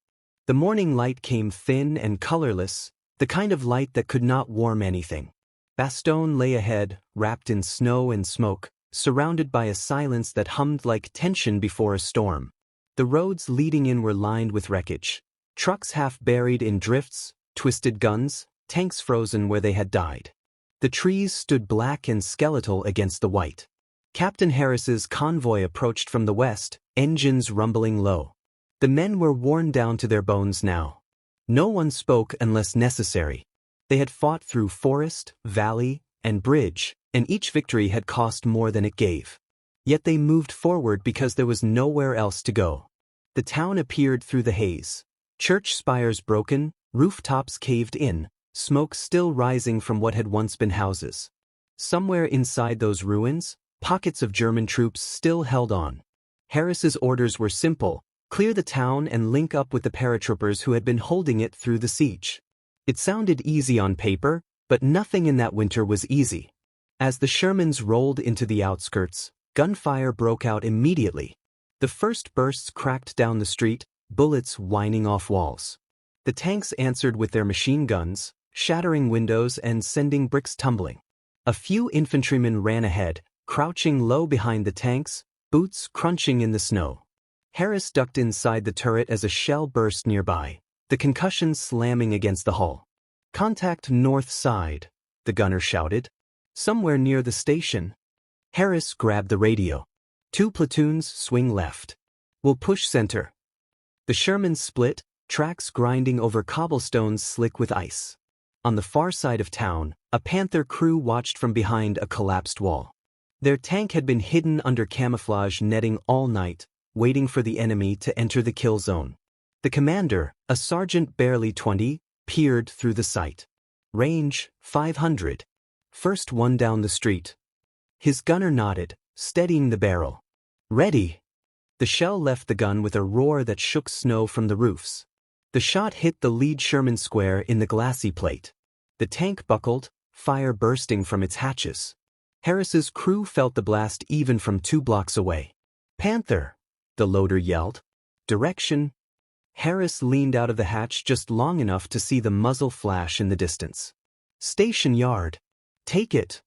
The morning light came thin and colorless, the kind of light that could not warm anything. Bastogne lay ahead, wrapped in snow and smoke, surrounded by a silence that hummed like tension before a storm. The roads leading in were lined with wreckage. Trucks half buried in drifts, twisted guns, tanks frozen where they had died. The trees stood black and skeletal against the white. Captain Harris's convoy approached from the west, engines rumbling low. The men were worn down to their bones now. No one spoke unless necessary. They had fought through forest, valley, and bridge, and each victory had cost more than it gave. Yet they moved forward because there was nowhere else to go. The town appeared through the haze. Church spires broken, rooftops caved in, smoke still rising from what had once been houses. Somewhere inside those ruins, pockets of German troops still held on. Harris's orders were simple: clear the town and link up with the paratroopers who had been holding it through the siege. It sounded easy on paper, but nothing in that winter was easy. As the Shermans rolled into the outskirts, gunfire broke out immediately. The first bursts cracked down the street, bullets whining off walls. The tanks answered with their machine guns, shattering windows and sending bricks tumbling. A few infantrymen ran ahead, crouching low behind the tanks, boots crunching in the snow. Harris ducked inside the turret as a shell burst nearby, the concussion slamming against the hull. "Contact north side," the gunner shouted. "Somewhere near the station." Harris grabbed the radio. "2 platoons swing left. We'll push center." The Shermans split, tracks grinding over cobblestones slick with ice. On the far side of town, a Panther crew watched from behind a collapsed wall. Their tank had been hidden under camouflage netting all night, waiting for the enemy to enter the kill zone. The commander, a sergeant barely 20, peered through the sight. "Range, 500. First one down the street." His gunner nodded, steadying the barrel. "Ready." The shell left the gun with a roar that shook snow from the roofs. The shot hit the lead Sherman square in the glassy plate. The tank buckled, fire bursting from its hatches. Harris's crew felt the blast even from 2 blocks away. "Panther," the loader yelled. "Direction." Harris leaned out of the hatch just long enough to see the muzzle flash in the distance. "Station yard." "Take it."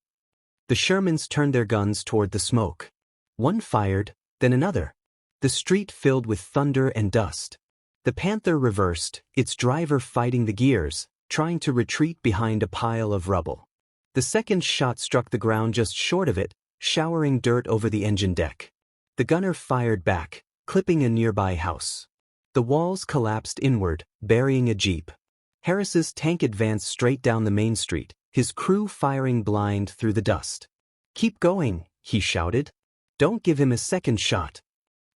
The Shermans turned their guns toward the smoke. One fired, then another. The street filled with thunder and dust. The Panther reversed, its driver fighting the gears, trying to retreat behind a pile of rubble. The second shot struck the ground just short of it, showering dirt over the engine deck. The gunner fired back, clipping a nearby house. The walls collapsed inward, burying a jeep. Harris's tank advanced straight down the main street, his crew firing blind through the dust. "Keep going," he shouted. "Don't give him a second shot."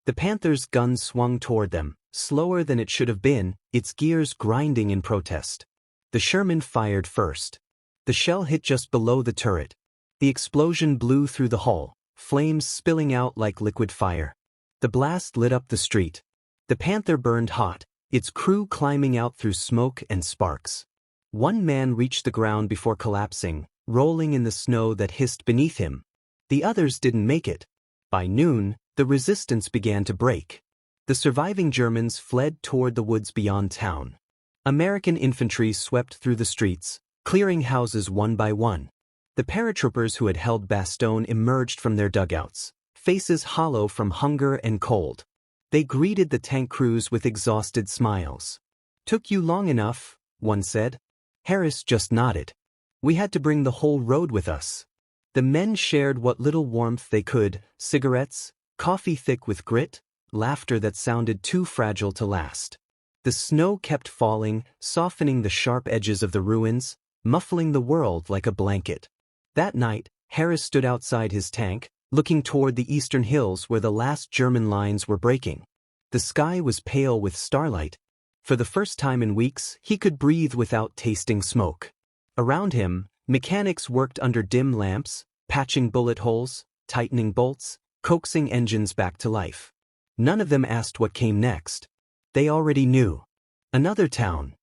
The Panther's gun swung toward them, slower than it should have been, its gears grinding in protest. The Sherman fired first. The shell hit just below the turret. The explosion blew through the hull, flames spilling out like liquid fire. The blast lit up the street. The Panther burned hot, its crew climbing out through smoke and sparks. One man reached the ground before collapsing, rolling in the snow that hissed beneath him. The others didn't make it. By noon, the resistance began to break. The surviving Germans fled toward the woods beyond town. American infantry swept through the streets, clearing houses one by one. The paratroopers who had held Bastogne emerged from their dugouts, faces hollow from hunger and cold. They greeted the tank crews with exhausted smiles. "Took you long enough," one said. Harris just nodded. "We had to bring the whole road with us." The men shared what little warmth they could, cigarettes, coffee thick with grit, laughter that sounded too fragile to last. The snow kept falling, softening the sharp edges of the ruins, muffling the world like a blanket. That night, Harris stood outside his tank, looking toward the eastern hills where the last German lines were breaking. The sky was pale with starlight. For the first time in weeks, he could breathe without tasting smoke. Around him, mechanics worked under dim lamps, patching bullet holes, tightening bolts, coaxing engines back to life. None of them asked what came next. They already knew. Another town.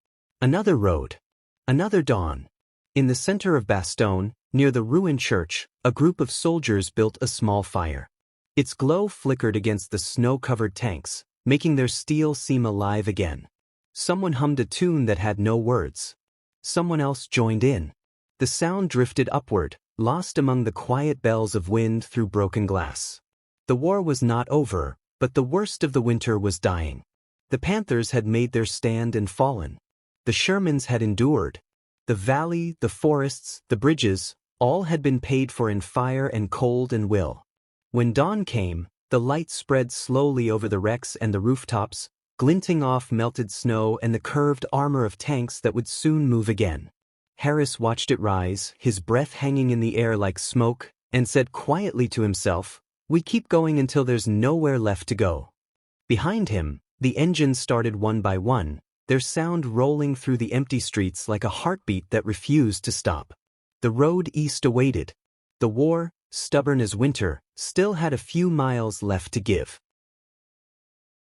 Another road. Another dawn. In the center of Bastogne, near the ruined church, a group of soldiers built a small fire. Its glow flickered against the snow-covered tanks, making their steel seem alive again. Someone hummed a tune that had no words. Someone else joined in. The sound drifted upward, lost among the quiet bells of wind through broken glass. The war was not over, but the worst of the winter was dying. The Panthers had made their stand and fallen. The Shermans had endured. The valley, the forests, the bridges, all had been paid for in fire and cold and will. When dawn came, the light spread slowly over the wrecks and the rooftops, glinting off melted snow and the curved armor of tanks that would soon move again. Harris watched it rise, his breath hanging in the air like smoke, and said quietly to himself, "We keep going until there's nowhere left to go." Behind him, the engines started one by one, their sound rolling through the empty streets like a heartbeat that refused to stop. The road east awaited. The war, stubborn as winter, still had a few miles left to give.